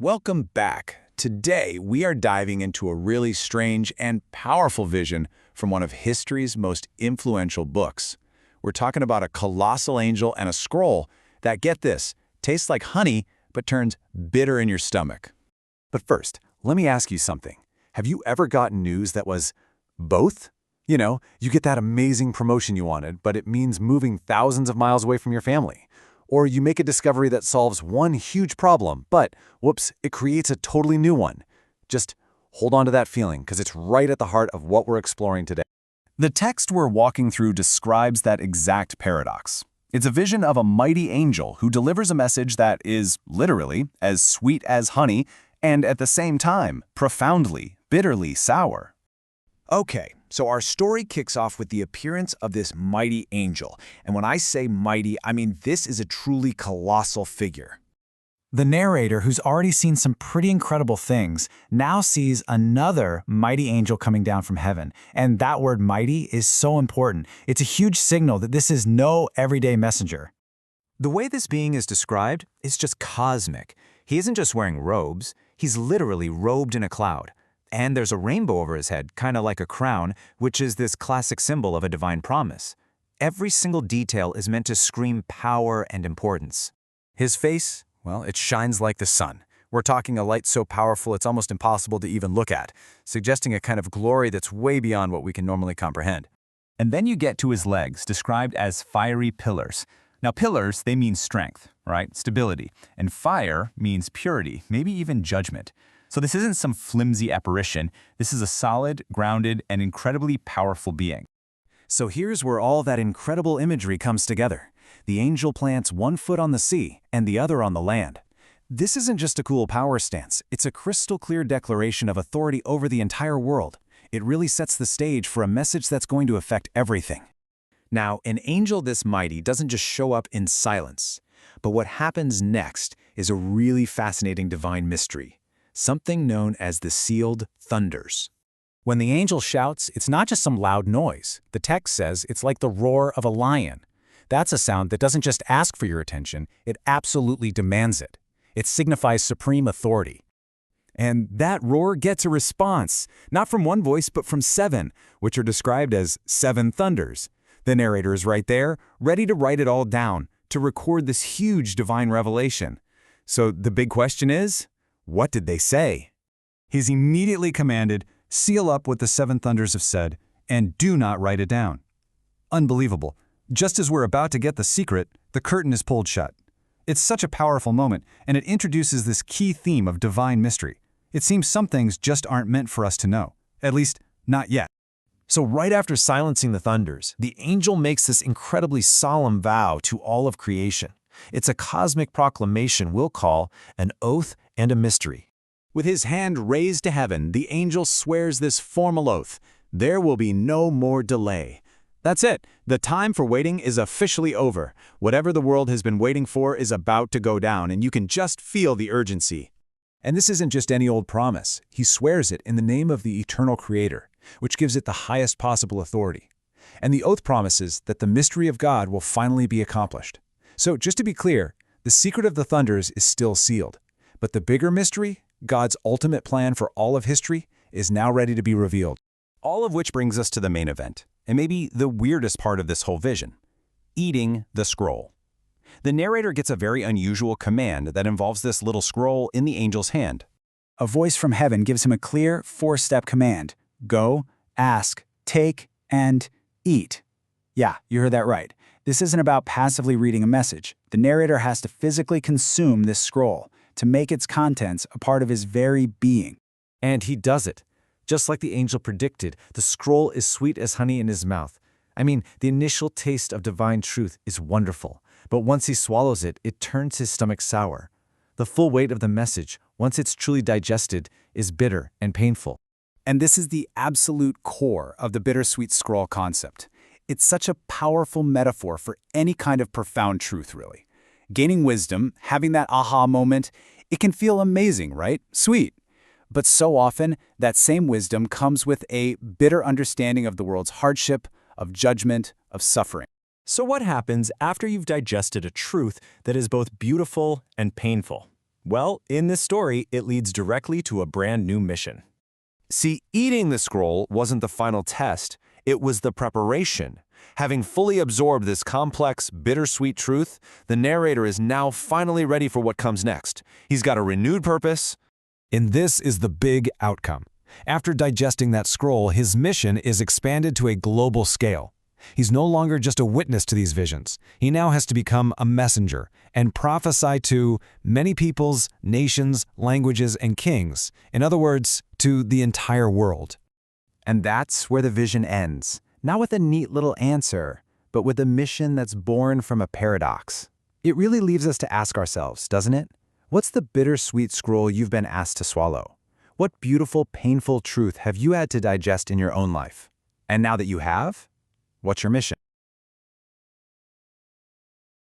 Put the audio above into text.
Welcome back. Today, we are diving into a really strange and powerful vision from one of history's most influential books. We're talking about a colossal angel and a scroll that, get this, tastes like honey but turns bitter in your stomach. But first, let me ask you something. Have you ever gotten news that was both? You get that amazing promotion you wanted, but it means moving thousands of miles away from your family. Or you make a discovery that solves one huge problem, but, whoops, it creates a totally new one. Just hold on to that feeling, because it's right at the heart of what we're exploring today. The text we're walking through describes that exact paradox. It's a vision of a mighty angel who delivers a message that is, literally, as sweet as honey, and at the same time, profoundly, bitterly sour. Okay, so our story kicks off with the appearance of this mighty angel. And when I say mighty, I mean this is a truly colossal figure. The narrator, who's already seen some pretty incredible things, now sees another mighty angel coming down from heaven. And that word mighty is so important. It's a huge signal that this is no everyday messenger. The way this being is described is just cosmic. He isn't just wearing robes, he's literally robed in a cloud. And there's a rainbow over his head, kind of like a crown, which is this classic symbol of a divine promise. Every single detail is meant to scream power and importance. His face, well, it shines like the sun. We're talking a light so powerful it's almost impossible to even look at, suggesting a kind of glory that's way beyond what we can normally comprehend. And then you get to his legs, described as fiery pillars. Now, pillars, they mean strength, right? Stability. And fire means purity, maybe even judgment. So this isn't some flimsy apparition. This is a solid, grounded, and incredibly powerful being. So here's where all that incredible imagery comes together. The angel plants one foot on the sea and the other on the land. This isn't just a cool power stance. It's a crystal clear declaration of authority over the entire world. It really sets the stage for a message that's going to affect everything. Now, an angel this mighty doesn't just show up in silence. But what happens next is a really fascinating divine mystery. Something known as the sealed thunders. When the angel shouts, it's not just some loud noise. The text says it's like the roar of a lion. That's a sound that doesn't just ask for your attention, it absolutely demands it. It signifies supreme authority. And that roar gets a response, not from one voice but from seven, which are described as seven thunders. The narrator is right there, ready to write it all down, to record this huge divine revelation. So the big question is, what did they say? He's immediately commanded, seal up what the seven thunders have said, and do not write it down. Unbelievable. Just as we're about to get the secret, the curtain is pulled shut. It's such a powerful moment, and it introduces this key theme of divine mystery. It seems some things just aren't meant for us to know. At least, not yet. So right after silencing the thunders, the angel makes this incredibly solemn vow to all of creation. It's a cosmic proclamation we'll call an oath and a mystery. With his hand raised to heaven, the angel swears this formal oath. There will be no more delay. That's it. The time for waiting is officially over. Whatever the world has been waiting for is about to go down, and you can just feel the urgency. And this isn't just any old promise. He swears it in the name of the eternal Creator, which gives it the highest possible authority. And the oath promises that the mystery of God will finally be accomplished. So just to be clear, the secret of the thunders is still sealed. But the bigger mystery, God's ultimate plan for all of history, is now ready to be revealed. All of which brings us to the main event, and maybe the weirdest part of this whole vision: eating the scroll. The narrator gets a very unusual command that involves this little scroll in the angel's hand. A voice from heaven gives him a clear four-step command. Go, ask, take, and eat. Yeah, you heard that right. This isn't about passively reading a message. The narrator has to physically consume this scroll to make its contents a part of his very being. And he does it. Just like the angel predicted, the scroll is sweet as honey in his mouth. I mean, the initial taste of divine truth is wonderful, but once he swallows it, it turns his stomach sour. The full weight of the message, once it's truly digested, is bitter and painful. And this is the absolute core of the bittersweet scroll concept. It's such a powerful metaphor for any kind of profound truth, really. Gaining wisdom, having that aha moment, it can feel amazing, right? Sweet. But so often, that same wisdom comes with a bitter understanding of the world's hardship, of judgment, of suffering. So what happens after you've digested a truth that is both beautiful and painful? Well, in this story, it leads directly to a brand new mission. See, eating the scroll wasn't the final test, it was the preparation. Having fully absorbed this complex, bittersweet truth, the narrator is now finally ready for what comes next. He's got a renewed purpose. And this is the big outcome. After digesting that scroll, his mission is expanded to a global scale. He's no longer just a witness to these visions. He now has to become a messenger and prophesy to many peoples, nations, languages, and kings. In other words, to the entire world. And that's where the vision ends. Not with a neat little answer, but with a mission that's born from a paradox. It really leaves us to ask ourselves, doesn't it? What's the bittersweet scroll you've been asked to swallow? What beautiful, painful truth have you had to digest in your own life? And now that you have, what's your mission?